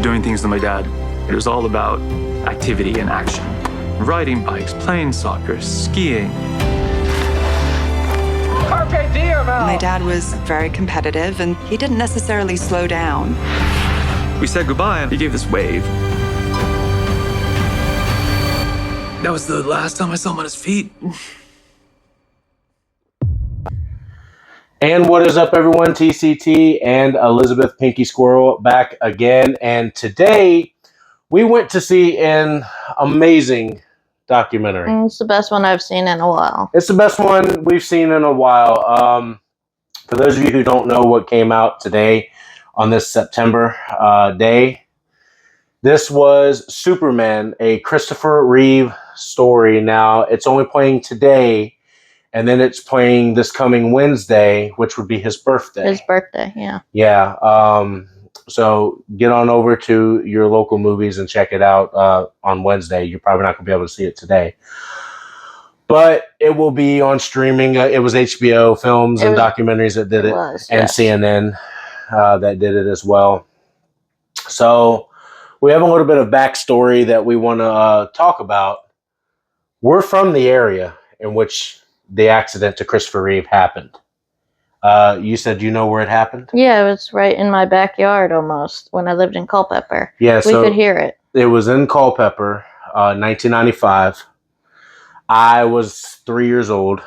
doing things with my dad. It was all about activity and action. Riding bikes, playing soccer, skiing. Carpe diem, Al! My dad was very competitive, and he didn't necessarily slow down. We said goodbye, and he gave this wave. That was the last time I saw him on his feet. And what is up, everyone? TCT and Elizabeth Pinky Squirrel back again. And today we went to see an amazing documentary. It's the best one I've seen in a while. It's the best one we've seen in a while. For those of you who don't know what came out today on this September day, this was Superman, a Christopher Reeve story. Now, it's only playing today. And then it's playing this coming Wednesday, which would be his birthday. His birthday, yeah. Yeah. So get on over to your local movies and check it out on Wednesday. You're probably not going to be able to see it today. But it will be on streaming. It was HBO Films and Documentaries that did it. And yes. CNN that did it as well. So we have a little bit of backstory that we want to talk about. We're from the area in which the accident to Christopher Reeve happened. You said you know where it happened? Yeah, it was right in my backyard almost when I lived in Culpeper. Yeah, we could hear it. It was in Culpeper, 1995. I was 3 years old.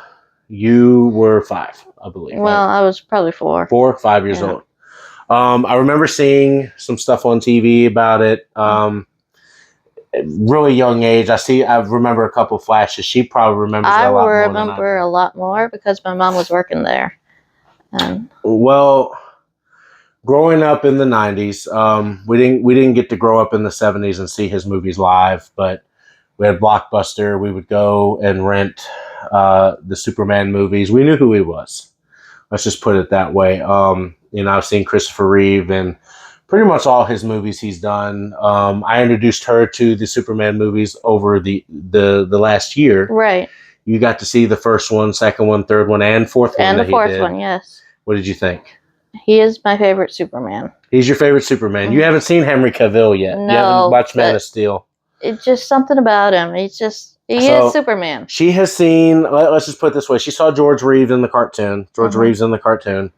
You were 5, I believe. Well, right? I was probably 4. 5 years old. I remember seeing some stuff on TV about it. Really young age. I remember a couple flashes. She probably remembers that a lot more. I remember a lot more because my mom was working there. Well, growing up in the 90s, we didn't get to grow up in the 70s and see his movies live, but we had Blockbuster. We would go and rent the Superman movies. We knew who he was. Let's just put it that way. I've seen Christopher Reeve and pretty much all his movies he's done. I introduced her to the Superman movies over the last year. Right. You got to see the first one, second one, third one, and fourth one. And the fourth one, yes. What did you think? He is my favorite Superman. He's your favorite Superman. You haven't seen Henry Cavill yet. No. You haven't watched Man of Steel. It's just something about him. He is Superman. She has seen, let's just put it this way. She saw George Reeve in the cartoon. Reeve's in the cartoon.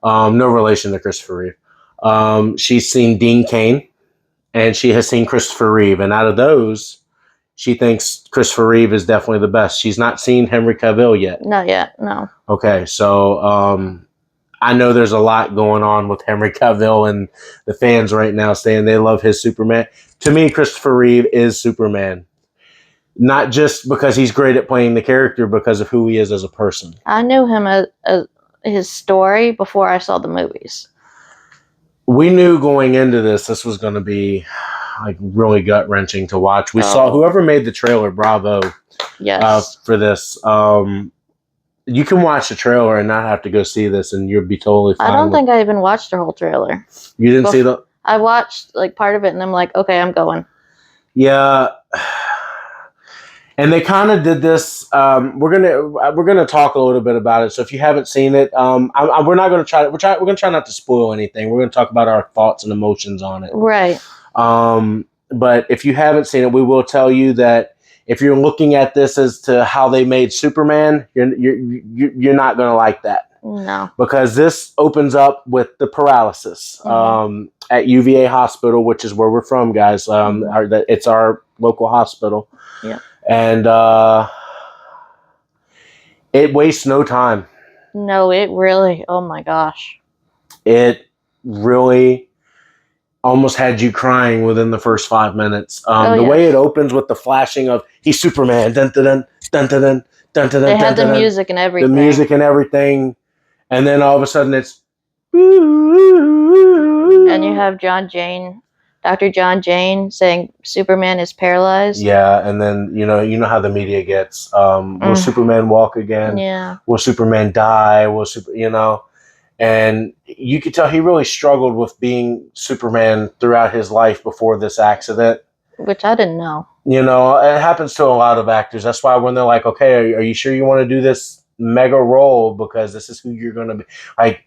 No relation to Christopher Reeve. She's seen Dean Cain, and she has seen Christopher Reeve. And out of those, she thinks Christopher Reeve is definitely the best. She's not seen Henry Cavill yet. Not yet, no. Okay, so I know there's a lot going on with Henry Cavill and the fans right now saying they love his Superman. To me, Christopher Reeve is Superman. Not just because he's great at playing the character, because of who he is as a person. I knew him as his story before I saw the movies. We knew going into this was going to be like really gut wrenching to watch. We saw whoever made the trailer, bravo. Yes. For this. You can watch the trailer and not have to go see this, and you'll be totally fine. I don't think I even watched the whole trailer. You didn't see the? I watched like part of it, and I'm like, okay, I'm going. Yeah. And they kind of did this. We're gonna talk a little bit about it. So if you haven't seen it, we're not gonna try. We're gonna try not to spoil anything. We're gonna talk about our thoughts and emotions on it. Right. But if you haven't seen it, we will tell you that if you're looking at this as to how they made Superman, you're not gonna like that. No. Because this opens up with the paralysis at UVA Hospital, which is where we're from, guys. It's our local hospital. Yeah. And it wastes no time. No, it really, oh my gosh. It really almost had you crying within the first 5 minutes. The way it opens with the flashing of, he's Superman, dun dun dun dun dun dun dun dun. They had the music and everything. The music and everything. And then all of a sudden it's... And you have Dr. John Jane saying Superman is paralyzed. Yeah, and then you know how the media gets. Will Superman walk again? Yeah. Will Superman die? And you could tell he really struggled with being Superman throughout his life before this accident. Which I didn't know. It happens to a lot of actors. That's why when they're like, okay, are you sure you want to do this mega role? Because this is who you're going to be. Like,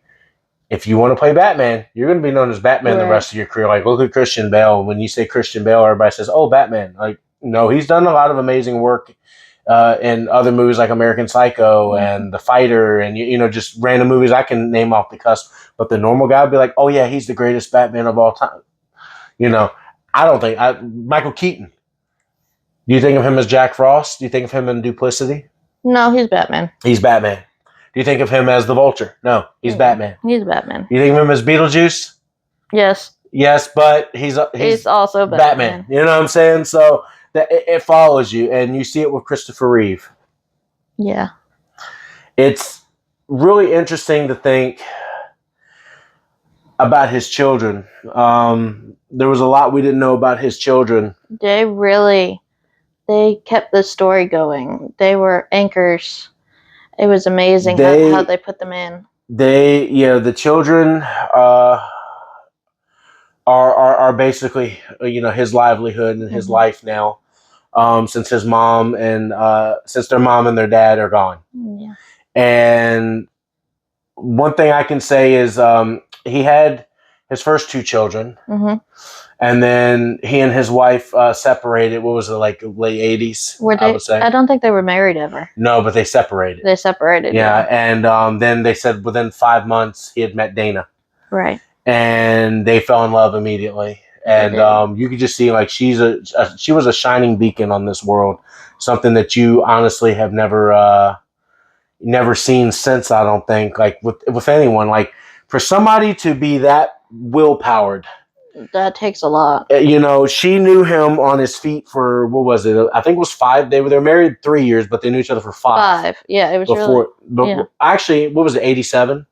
if you want to play Batman, you're going to be known as Batman the rest of your career. Like, look at Christian Bale. When you say Christian Bale, everybody says, "Oh, Batman." Like, no, he's done a lot of amazing work in other movies like American Psycho and The Fighter, and just random movies I can name off the cusp. But the normal guy would be like, "Oh yeah, he's the greatest Batman of all time." I don't think Michael Keaton. Do you think of him as Jack Frost? Do you think of him in Duplicity? No, he's Batman. He's Batman. Do you think of him as the Vulture? No, he's Batman. He's Batman. Do you think of him as Beetlejuice? Yes. Yes, but he's also Batman. You know what I'm saying? So that it follows you, and you see it with Christopher Reeve. Yeah. It's really interesting to think about his children. There was a lot we didn't know about his children. They kept the story going. They were anchors. It was amazing how they put them in. The children are basically his livelihood and his life now, since his mom and since their mom and their dad are gone. Yeah. And one thing I can say is he had his first two children, and then he and his wife separated. What was it, like late 80s? I would say. I don't think they were married ever. No, but they separated. Yeah, and then they said within 5 months he had met Dana. Right. And they fell in love immediately. And you could just see like she was a shining beacon on this world, something that you honestly have never seen since. I don't think, like with anyone, like for somebody to be that willpowered. That takes a lot. She knew him on his feet for, what was it? I think it was 5. They were married 3 years, but they knew each other for 5. Yeah, it was Actually, what was it? 87.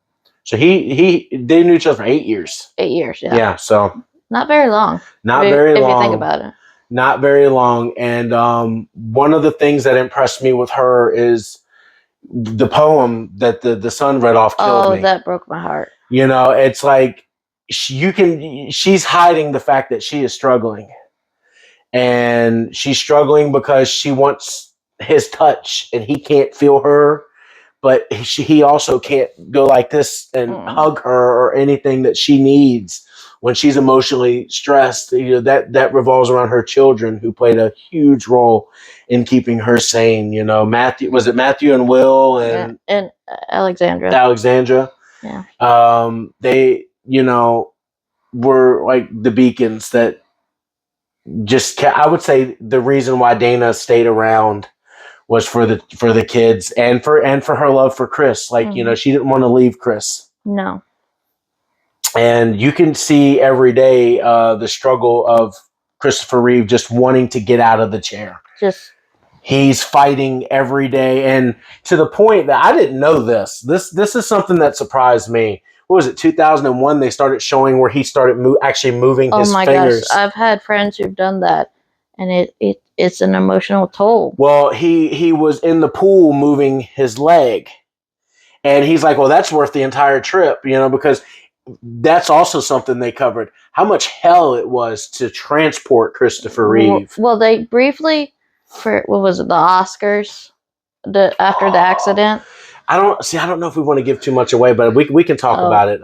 So they knew each other for 8 years. 8 years, yeah. Yeah, so not very long. Not very long. If you think about it. Not very long. And one of the things that impressed me with her is the poem that the son read off killed me. Oh, that broke my heart. It's like she's hiding the fact that she is struggling. And she's struggling because she wants his touch and he can't feel her. But he also can't go like this and hug her or anything that she needs when she's emotionally stressed. That revolves around her children, who played a huge role in keeping her sane. Matthew and Will and Alexandra. Yeah. They were like the beacons that just I would say the reason why Dana stayed around was for the kids and for her love for Chris. Like, she didn't want to leave Chris. No. And you can see every day the struggle of Christopher Reeve just wanting to get out of the chair. He's fighting every day, and to the point that I didn't know this. This is something that surprised me. What was it, 2001? They started showing where he started actually moving his fingers. Gosh, I've had friends who've done that, and it's an emotional toll. Well, he was in the pool moving his leg, and he's like, well, that's worth the entire trip, because that's also something they covered. How much hell it was to transport Christopher Reeve. Well, they briefly, for what was it, the Oscars, after the accident. I don't know if we want to give too much away, but we can talk about it.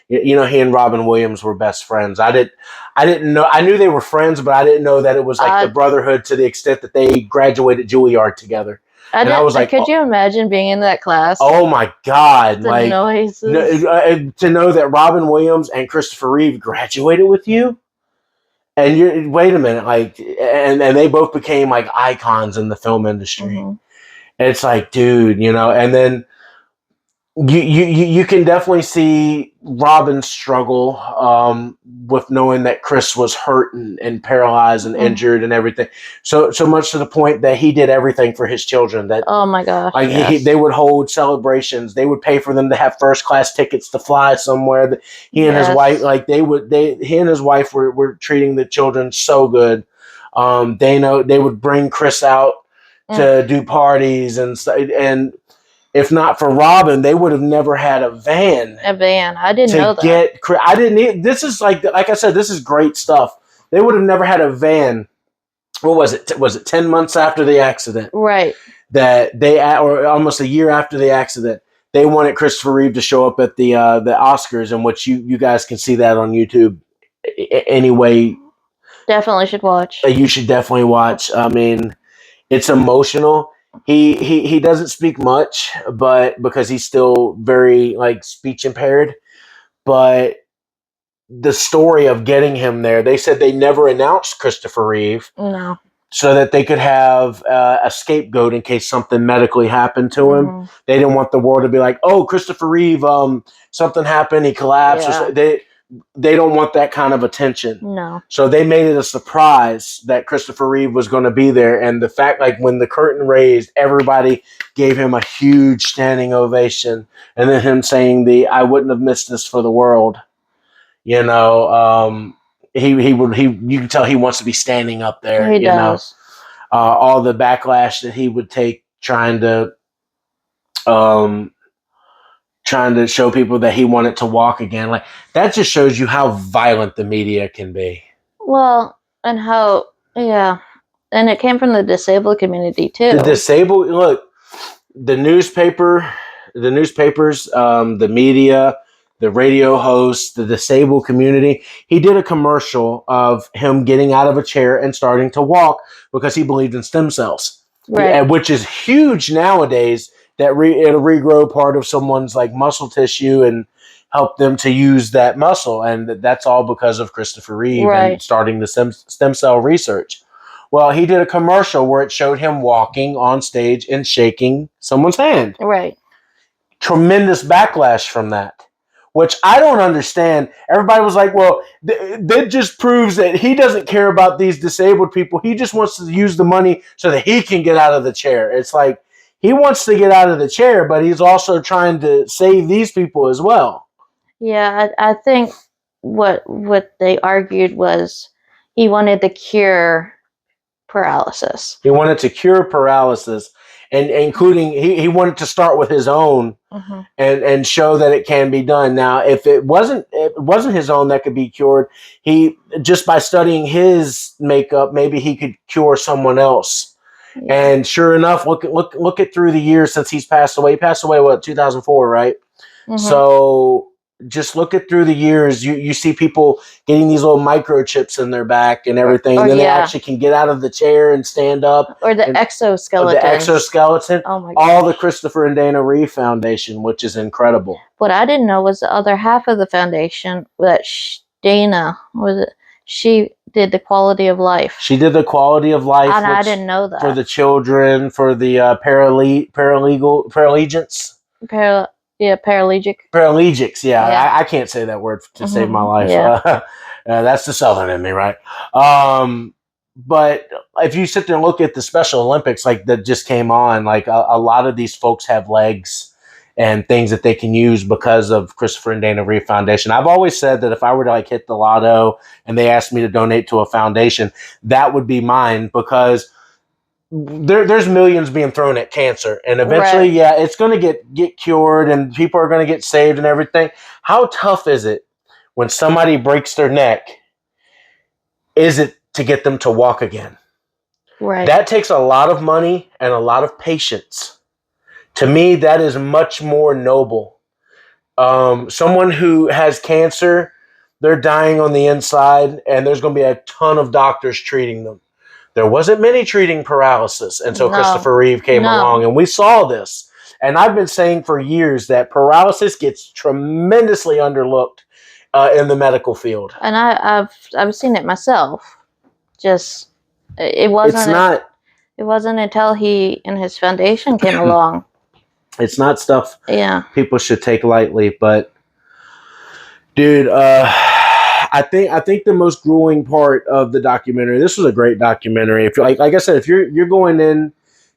He and Robin Williams were best friends. I didn't know. I knew they were friends, but I didn't know that it was like the brotherhood to the extent that they graduated Juilliard together. I was like, could you imagine being in that class? Oh my God! The noises. To know that Robin Williams and Christopher Reeve graduated with you, and wait a minute, like, and they both became like icons in the film industry. Mm-hmm. It's like, dude, and then you can definitely see Robin's struggle with knowing that Chris was hurt and paralyzed and injured and everything. So much to the point that he did everything for his children. That, oh my gosh! Like they would hold celebrations. They would pay for them to have first class tickets to fly somewhere. He and his wife, like he and his wife were treating the children so good. They would bring Chris out to do parties and if not for Robin, they would have never had a van. I didn't know that. I didn't. This is like I said, this is great stuff. They would have never had a van. What was it? Was it 10 months after the accident? Right. That or almost a year after the accident, they wanted Christopher Reeve to show up at the Oscars, in which you guys can see that on YouTube. Anyway, Definitely should watch. you should definitely watch. I mean, it's emotional. He doesn't speak much, but because he's still very like speech impaired. But the story of getting him there, they said they never announced Christopher Reeve No. so that they could have a scapegoat in case something medically happened to him. They didn't want the world to be like, "Oh, Christopher Reeve, something happened, he collapsed." Yeah. They don't want that kind of attention. No. So they made it a surprise that Christopher Reeve was going to be there, and the fact, like when the curtain raised, everybody gave him a huge standing ovation, and then him saying "I wouldn't have missed this for the world." You know, he would you can tell he wants to be standing up there. He does. All the backlash that he would take um, trying to show people that he wanted to walk again. Like that just shows you how violent the media can be. Well, and how, yeah. And it came from the disabled community, too. The disabled, look, the newspapers, the media, the radio hosts, the disabled community. He did a commercial of him getting out of a chair and starting to walk because he believed in stem cells, Right. which is huge nowadays. That it'll regrow part of someone's like muscle tissue and help them to use that muscle, and that's all because of Christopher Reeve and starting the stem cell research. Well, he did a commercial where it showed him walking on stage and shaking someone's hand. Right. Tremendous backlash from that, which I don't understand. Everybody was like, well, that just proves that he doesn't care about these disabled people. He just wants to use the money so that he can get out of the chair. It's like he wants to get out of the chair, but he's also trying to save these people as well. Yeah, I think what they argued was he wanted to cure paralysis. He wanted to cure paralysis, and including he wanted to start with his own and show that it can be done. Now, if it wasn't his own that could be cured, he just by studying his makeup, maybe he could cure someone else. Yeah. And sure enough, look at through the years since he's passed away. He passed away, 2004, right? So just look at through the years, you see people getting these little microchips in their back and everything. And then they actually can get out of the chair and stand up. Or the exoskeleton. The exoskeleton. Oh my god. All the Christopher and Dana Reeve Foundation, which is incredible. What I didn't know was the other half of the foundation that Dana, she did the quality of life. She did the quality of life. And I didn't know that. For the children, for the paralegics. Paralegics, yeah. I can't say that word to save my life. Yeah. That's the Southern in me, right? But if you sit there and look at the Special Olympics, like that just came on, like a lot of these folks have legs and things that they can use because of Christopher and Dana Reeve Foundation. I've always said that if I were to like hit the lotto and they asked me to donate to a foundation, that would be mine, because there's millions being thrown at cancer, and eventually, it's going to get cured, and people are going to get saved and everything. How tough is it when somebody breaks their neck? Is it to get them to walk again? Right. That takes a lot of money and a lot of patience. To me, that is much more noble. Someone who has cancer, they're dying on the inside, and there's going to be a ton of doctors treating them. There wasn't many treating paralysis until Christopher Reeve came along, and we saw this. And I've been saying for years that paralysis gets tremendously underlooked in the medical field. And I've seen it myself. Just it wasn't until he and his foundation came along. It's not stuff people should take lightly, but dude, I think the most grueling part of the documentary. This was a great documentary. If like I said, if you're going in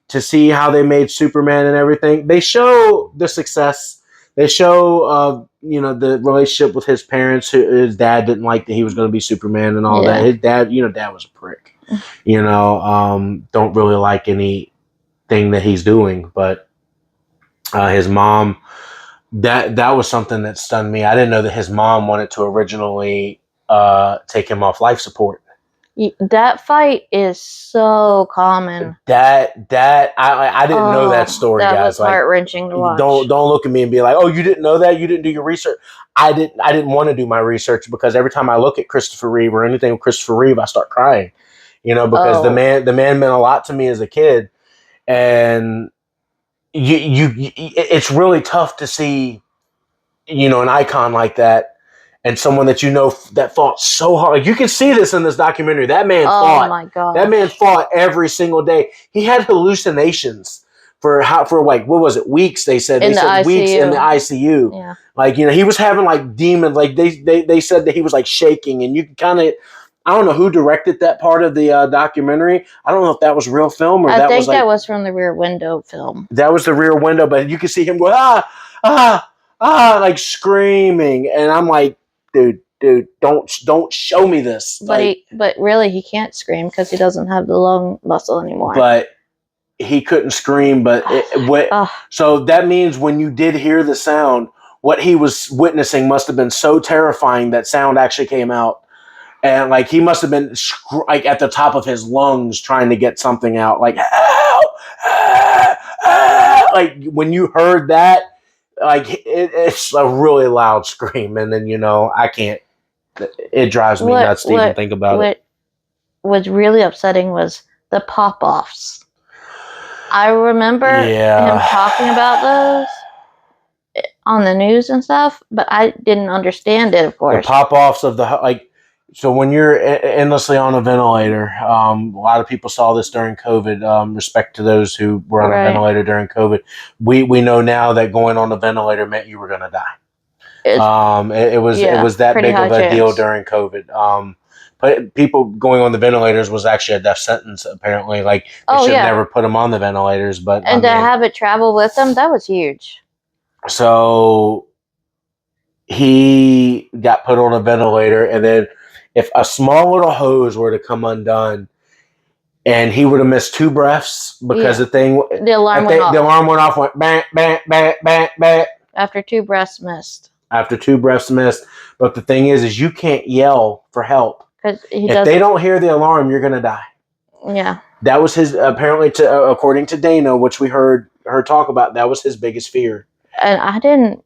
to see how they made Superman and everything, they show the success. They show the relationship with his parents. His dad didn't like that he was going to be Superman and all that. His dad, dad was a prick. Don't really like anything that he's doing, but his mom. That was something that stunned me. I didn't know that his mom wanted to originally take him off life support. That fight is so common. I didn't know that story, that guys. was heart-wrenching to watch. Don't look at me and be like, "Oh, you didn't know that? You didn't do your research." I didn't want to do my research because every time I look at Christopher Reeve or anything with Christopher Reeve, I start crying. Because the man meant a lot to me as a kid, and it's really tough to see, an icon like that. And someone that that fought so hard. Like, you can see this in this documentary. That man fought. Oh my god. That man fought every single day. He had hallucinations for what was it? Weeks. They said weeks in the ICU. Yeah. Like, he was having like demons. Like they said that he was like shaking, and you can kind of. I don't know who directed that part of the documentary. I don't know if that was real film or I think that was from the Rear Window film. That was the Rear Window, but you could see him go like screaming, and I'm like, dude, don't show me this. But really, he can't scream because he doesn't have the lung muscle anymore. But he couldn't scream. So that means when you did hear the sound, what he was witnessing must have been so terrifying that sound actually came out, and like he must have been like at the top of his lungs trying to get something out, like help, like when you heard that. Like it's a really loud scream, and then I can't. It drives me nuts to even think about it. What was really upsetting was the pop-offs. I remember him talking about those on the news and stuff, but I didn't understand it. Of course, the pop-offs of the So when you're endlessly on a ventilator, a lot of people saw this during COVID. Respect to those who were on a ventilator during COVID. We know now that going on a ventilator meant you were going to die. It was that big of a deal during COVID. But people going on the ventilators was actually a death sentence. Apparently, like they should never put them on the ventilators. But to have it travel with them, that was huge. So he got put on a ventilator, and then. If a small little hose were to come undone, and he would have missed 2 breaths because the alarm went off. The alarm went off, went bang, bang, bang, bang, bang. After 2 breaths missed. But the thing is you can't yell for help. If they don't hear the alarm, you're gonna die. Yeah. That was his apparently according to Dana, which we heard her talk about. That was his biggest fear. And I'm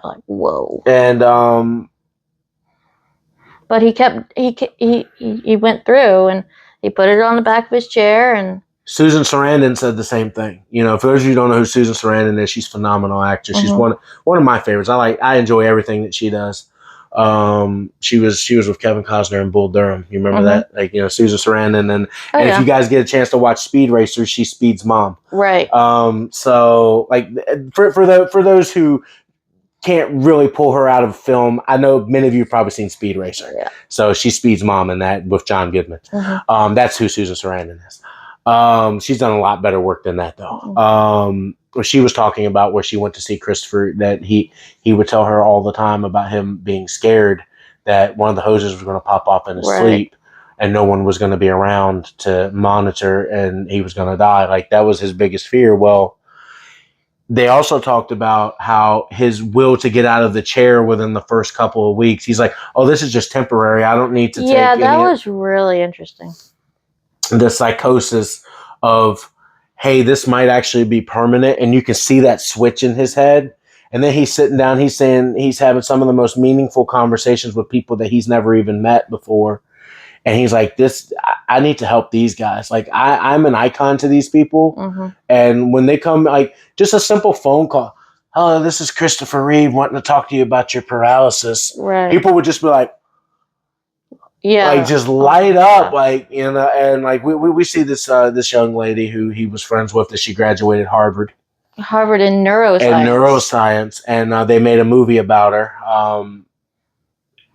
like, whoa. And But he went through and he put it on the back of his chair. And Susan Sarandon said the same thing. For those of you who don't know who Susan Sarandon is, she's a phenomenal actress. She's one of my favorites. I enjoy everything that she does. She was with Kevin Costner in Bull Durham. You remember that? Like, Susan Sarandon, and if you guys get a chance to watch Speed Racer, she's Speed's mom. Right. So like for those who can't really pull her out of film. I know many of you have probably seen Speed Racer. Yeah. So she's Speed's mom in that with John Goodman. That's who Susan Sarandon is. She's done a lot better work than that, though. She was talking about where she went to see Christopher, that he would tell her all the time about him being scared that one of the hoses was going to pop off in his sleep and no one was going to be around to monitor and he was going to die. Like, that was his biggest fear. Well, they also talked about how his will to get out of the chair within the first couple of weeks. He's like, oh, this is just temporary. I don't need to take Yeah, that was really interesting. The psychosis of, hey, this might actually be permanent. And you can see that switch in his head. And then he's sitting down. He's saying he's having some of the most meaningful conversations with people that he's never even met before. And he's like, I need to help these guys. Like, I'm an icon to these people. And when they come, like, just a simple phone call. Hello, this is Christopher Reeve wanting to talk to you about your paralysis. Right. People would just be like, like, just light up. Like, and like, we see this young lady who he was friends with, that she graduated Harvard in neuroscience. And they made a movie about her.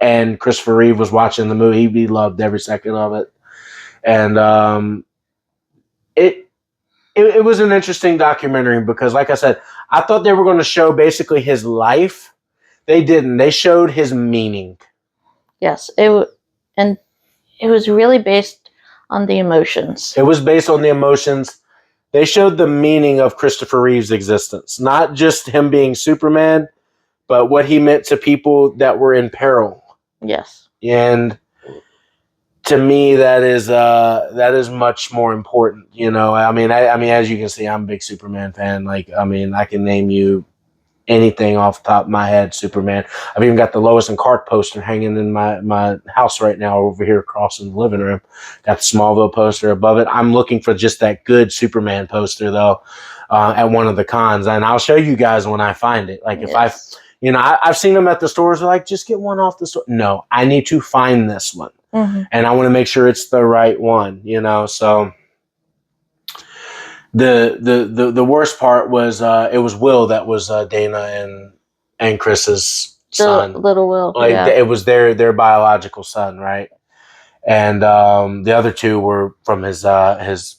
And Christopher Reeve was watching the movie. He loved every second of it. And it was an interesting documentary because, like I said, I thought they were going to show basically his life. They didn't. They showed his meaning. Yes. And it was really based on the emotions. It was based on the emotions. They showed the meaning of Christopher Reeve's existence. Not just him being Superman, but what he meant to people that were in peril. Yes. And to me, that is much more important. I mean, as you can see, I'm a big Superman fan. Like, I mean, I can name you anything off the top of my head. Superman. I've even got the Lois and Clark poster hanging in my house right now over here across in the living room. Got the Smallville poster above it. I'm looking for just that good Superman poster though, at one of the cons, and I'll show you guys when I find it. Like, if I've seen them at the stores. They're like, just get one off the store. No, I need to find this one, and I want to make sure it's the right one. So. The worst part was it was Will that was Dana and Chris's son. Little Will. Like, yeah. it was their biological son, right? And the other two were from his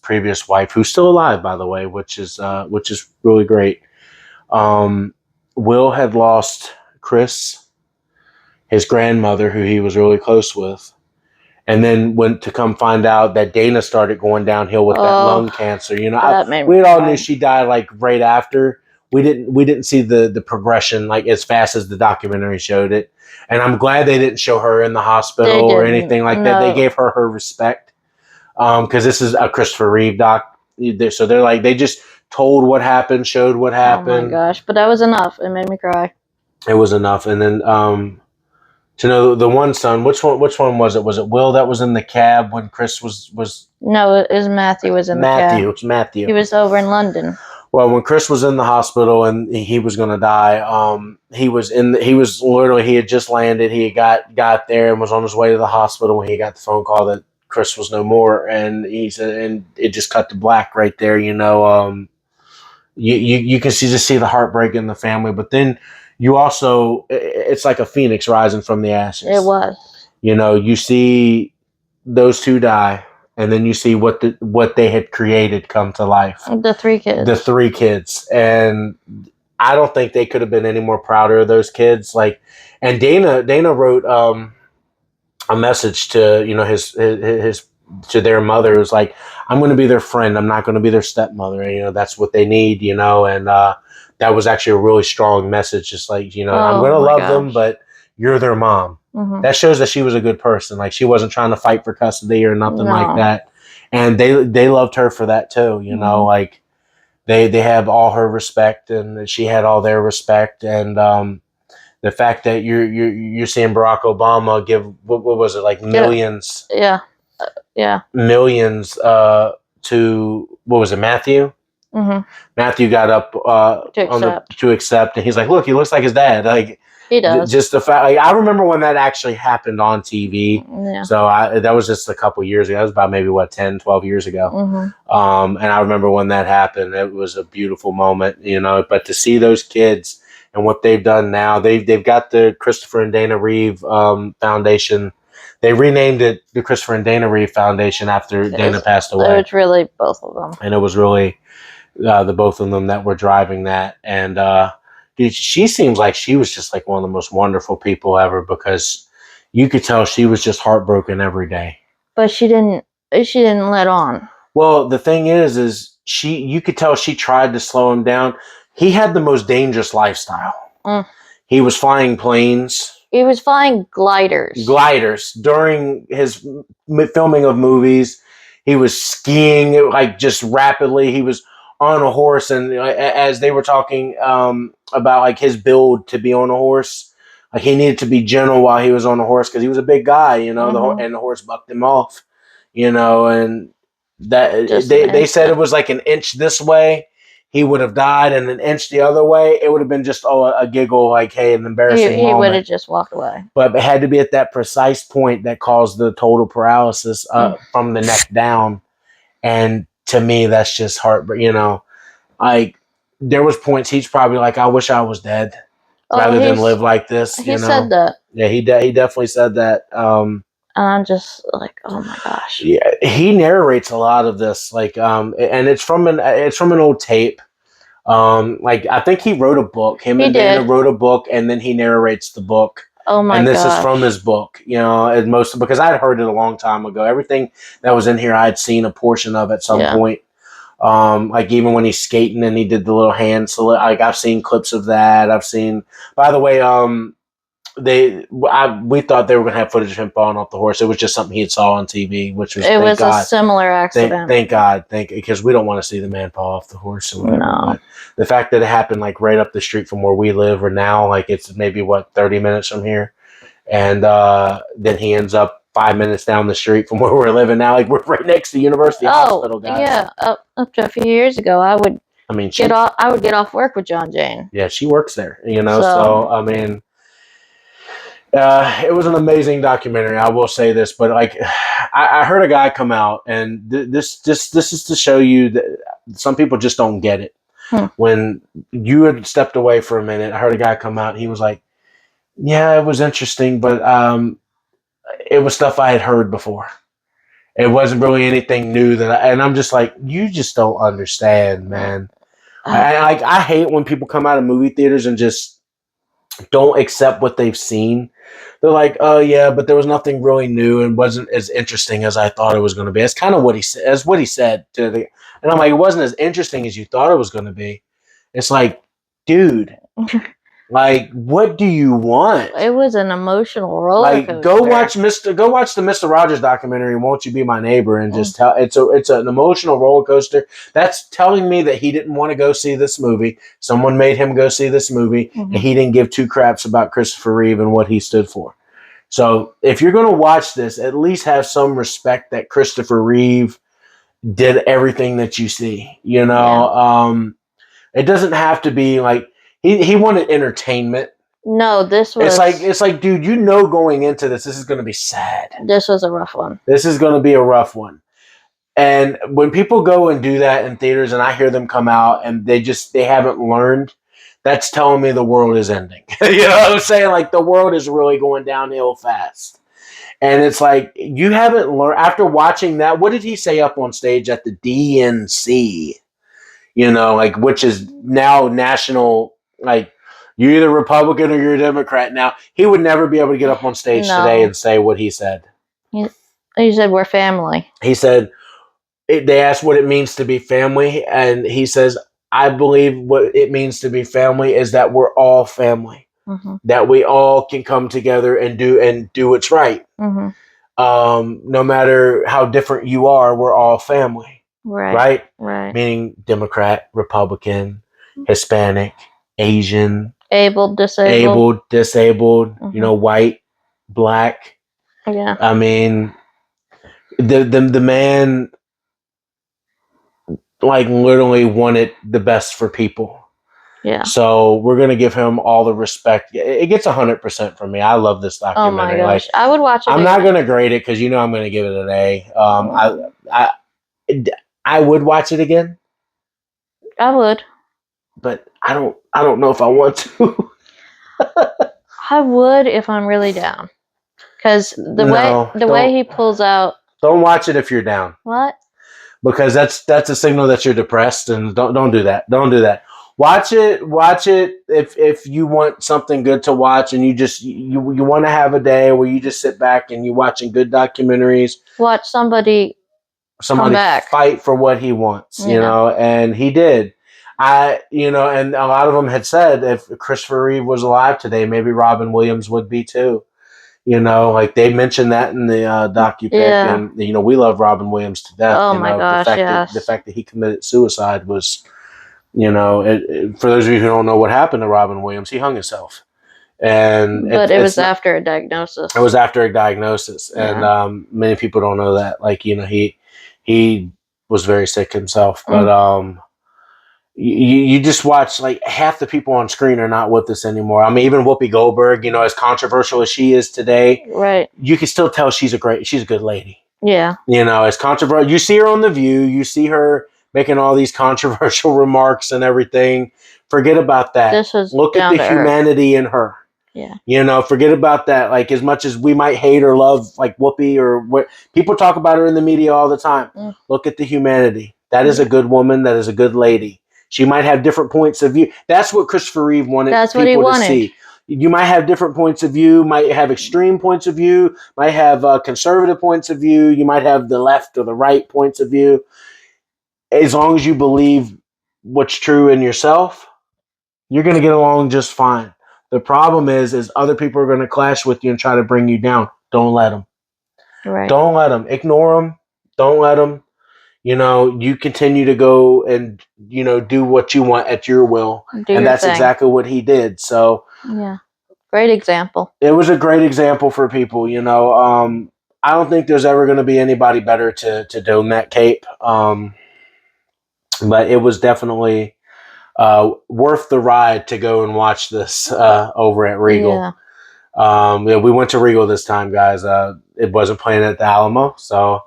previous wife, who's still alive, by the way, which is really great. Will had lost Chris, his grandmother, who he was really close with. And then went to come find out that Dana started going downhill with that lung cancer. We all knew she died like right after. We didn't see the progression like as fast as the documentary showed it. And I'm glad they didn't show her in the hospital or anything like that. They gave her respect, because this is a Christopher Reeve doc. So they're like, they just told what happened, showed what happened. Oh my gosh! But that was enough. It made me cry. It was enough. And then to know the one son, which one was it? Was it Will that was in the cab when Chris was? No, it was Matthew was in the cab. It was Matthew. He was over in London. Well, when Chris was in the hospital and he was going to die, he had just landed. He got there and was on his way to the hospital when he got the phone call that Chris was no more. And he said, and it just cut to black right there. You can see the heartbreak in the family, but then. You also, it's like a phoenix rising from the ashes. It was. You see those two die, and then you see what they had created come to life. The three kids. And I don't think they could have been any more prouder of those kids. Like, and Dana wrote a message to his to their mother. It was like, I'm going to be their friend. I'm not going to be their stepmother. And, that's what they need. And that was actually a really strong message. Just like, I'm going to love them, but you're their mom. Mm-hmm. That shows that she was a good person. Like, she wasn't trying to fight for custody or nothing like that. And they loved her for that too. Like they have all her respect, and she had all their respect. And the fact that you're seeing Barack Obama give, what was it, like millions? Yeah. Millions to, what was it, Matthew? Mm-hmm. Matthew got up to accept, and he's like, "Look, he looks like his dad." Like, he does. Just the fact, like, I remember when that actually happened on TV. Yeah. So that was just a couple years ago. That was about maybe 10, 12 years ago. Mm-hmm. And I remember when that happened. It was a beautiful moment, But to see those kids and what they've done now, they've got the Christopher and Dana Reeve Foundation. They renamed it the Christopher and Dana Reeve Foundation after Dana passed away. It was really both of them, and it was really. The both of them that were driving that, and she seems like she was just like one of the most wonderful people ever, because you could tell she was just heartbroken every day. But she didn't let on. Well, the thing is you could tell she tried to slow him down. He had the most dangerous lifestyle. He was flying planes. He was flying gliders during his filming of movies. He was skiing like just rapidly. He was on a horse, and as they were talking about like his build to be on a horse, like he needed to be gentle while he was on the horse because he was a big guy, mm-hmm. And the horse bucked him off, and that they said it was like an inch this way, he would have died, and an inch the other way, it would have been just a giggle, like, hey, an embarrassing moment. He would have just walked away. But it had to be at that precise point that caused the total paralysis from the neck down, and to me, that's just heartbreaking. Like, there was points he's probably like, I wish I was dead rather than live like this. He said that. Yeah, he definitely said that. And I'm just like, oh my gosh. Yeah, he narrates a lot of this, like, and it's from an old tape. Like, I think he wrote a book. Dana wrote a book, and then he narrates the book. Oh my god! And this is from his book, because I'd heard it a long time ago. Everything that was in here, I'd seen a portion of at some point. Like even when he's skating and he did the little hand salute, like I've seen clips of that. I've seen. By the way, we thought they were going to have footage of him falling off the horse. It was just something he had saw on TV, which was, it was a similar accident. Thank God, because we don't want to see the man fall off the horse or whatever. No. But the fact that it happened like right up the street from where we live, or now, like it's maybe 30 minutes from here, and then he ends up 5 minutes down the street from where we're living now. Like we're right next to University Hospital, guys. Yeah, up to a few years ago, I would get off work with John Jane. Yeah, she works there. So I mean. It was an amazing documentary. I will say this, but like, I heard a guy come out, and this is to show you that some people just don't get it. When you had stepped away for a minute, I heard a guy come out. And he was like, "Yeah, it was interesting, but it was stuff I had heard before. It wasn't really anything new and I'm just like, you just don't understand, man. I hate when people come out of movie theaters and just don't accept what they've seen. They're like, oh yeah, but there was nothing really new and wasn't as interesting as I thought it was going to be. That's kind of what he said. That's what he said and I'm like, it wasn't as interesting as you thought it was going to be. It's like, dude, like, what do you want? It was an emotional roller coaster. Go watch the Mr. Rogers documentary, Won't You Be My Neighbor, and just tell it's an emotional roller coaster. That's telling me that he didn't want to go see this movie. Someone made him go see this movie, and he didn't give two craps about Christopher Reeve and what he stood for. So if you're going to watch this, at least have some respect that Christopher Reeve did everything that you see. It doesn't have to be like he wanted entertainment. No, this was. It's like, dude, going into this is going to be sad. This was a rough one. This is going to be a rough one. And when people go and do that in theaters, and I hear them come out and they haven't learned, that's telling me the world is ending. You know what I'm saying? Like the world is really going downhill fast. And it's like, you haven't learned after watching that. What did he say up on stage at the DNC? Which is now national, like, you're either Republican or you're a Democrat now. He would never be able to get up on stage today and say what he said. He said, we're family. He said, they asked what it means to be family. And he says, I believe what it means to be family is that we're all family. That we all can come together and do what's right. No matter how different you are, we're all family. Right. Meaning Democrat, Republican, Hispanic, Asian, able, disabled, white, black. Yeah. I mean, the man like literally wanted the best for people. Yeah. So we're gonna give him all the respect. It gets 100% from me. I love this documentary. Oh my gosh, I would watch it. I'm not gonna grade it because I'm gonna give it an A. I would watch it again. I would, but I don't know if I want to. I would if I'm really down, because the way he pulls out. Don't watch it if you're down. What? Because that's a signal that you're depressed, and don't do that. Don't do that. Watch it if you want something good to watch, and you want to have a day where you just sit back and you're watching good documentaries. Watch somebody fight for what he wants, and he did. And a lot of them had said if Christopher Reeve was alive today, maybe Robin Williams would be too. Like they mentioned that in the docu-pic, and we love Robin Williams to death. Oh my gosh, the fact that he committed suicide was, for those of you who don't know what happened to Robin Williams, he hung himself. But it was after a diagnosis. It was after a diagnosis, and many people don't know that. Like he was very sick himself, but you just watch, like, half the people on screen are not with us anymore. I mean, even Whoopi Goldberg, as controversial as she is today, right? You can still tell she's a good lady. Yeah. As controversial, you see her on The View, you see her making all these controversial remarks and everything. Forget about that. Look at the humanity in her. Yeah. Forget about that. Like, as much as we might hate or love, like, Whoopi or what people talk about her in the media all the time. Look at the humanity. That is a good woman. That is a good lady. She might have different points of view. That's what Christopher Reeve wanted people to see. You might have different points of view, might have extreme points of view, might have conservative points of view. You might have the left or the right points of view. As long as you believe what's true in yourself, you're going to get along just fine. The problem is other people are going to clash with you and try to bring you down. Don't let them. Right. Don't let them. Ignore them. Don't let them. You know, you continue to go and, you know, do what you want at your will. And that's exactly what he did. So, yeah. Great example. It was a great example for people, you know. I don't think there's ever going to be anybody better to don that cape. But it was definitely worth the ride to go and watch this over at Regal. Yeah, we went to Regal this time, guys. It wasn't playing at the Alamo, so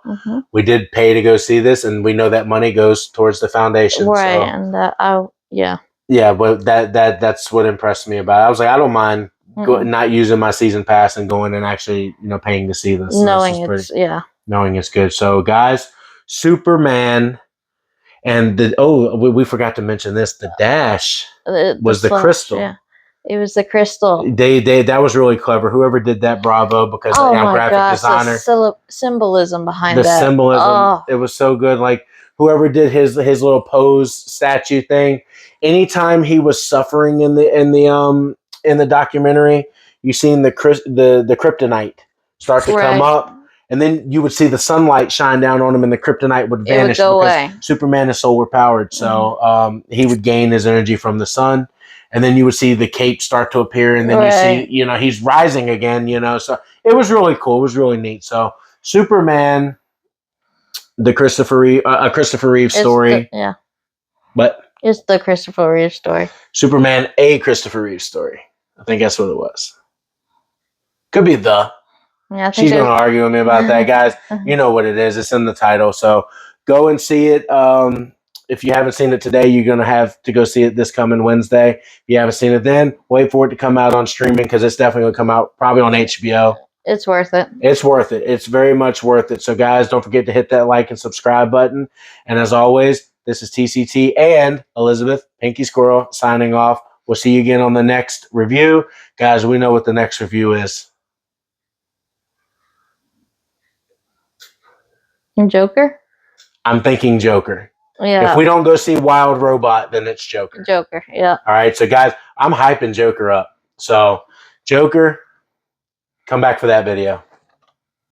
we did pay to go see this, and we know that money goes towards the foundation. Right, so. And Yeah, but that's what impressed me about it. I was like, I don't mind not using my season pass and going and actually, you know, paying to see this. Knowing Yeah. It was the crystal. That was really clever. Whoever did that, bravo! Because graphic designer, the symbolism behind the symbolism, it was so good. Like whoever did his little pose statue thing. Anytime he was suffering in the documentary, you seen the kryptonite start to come up, and then you would see the sunlight shine down on him, and the kryptonite would vanish because away. Superman is solar powered, so he would gain his energy from the sun. And then you would see the cape start to appear, and then you see, you know, he's rising again, you know. So it was really cool. It was really neat. So Superman, the Christopher Reeve story. But it's the Christopher Reeve story. Superman, a Christopher Reeve story. I think that's what it was. Could be the. Yeah, she's going to argue with me about that, guys. You know what it is. It's in the title. So go and see it. If you haven't seen it today, you're going to have to go see it this coming Wednesday. If you haven't seen it then, wait for it to come out on streaming because it's definitely going to come out probably on HBO. It's worth it. It's worth it. It's very much worth it. So, guys, don't forget to hit that like and subscribe button. And as always, this is TCT and Elizabeth, Pinky Squirrel, signing off. We'll see you again on the next review. Guys, we know what the next review is. Joker? I'm thinking Joker. Yeah. If we don't go see Wild Robot, then it's Joker. Joker, yeah. All right, so guys, I'm hyping Joker up. So, Joker, come back for that video.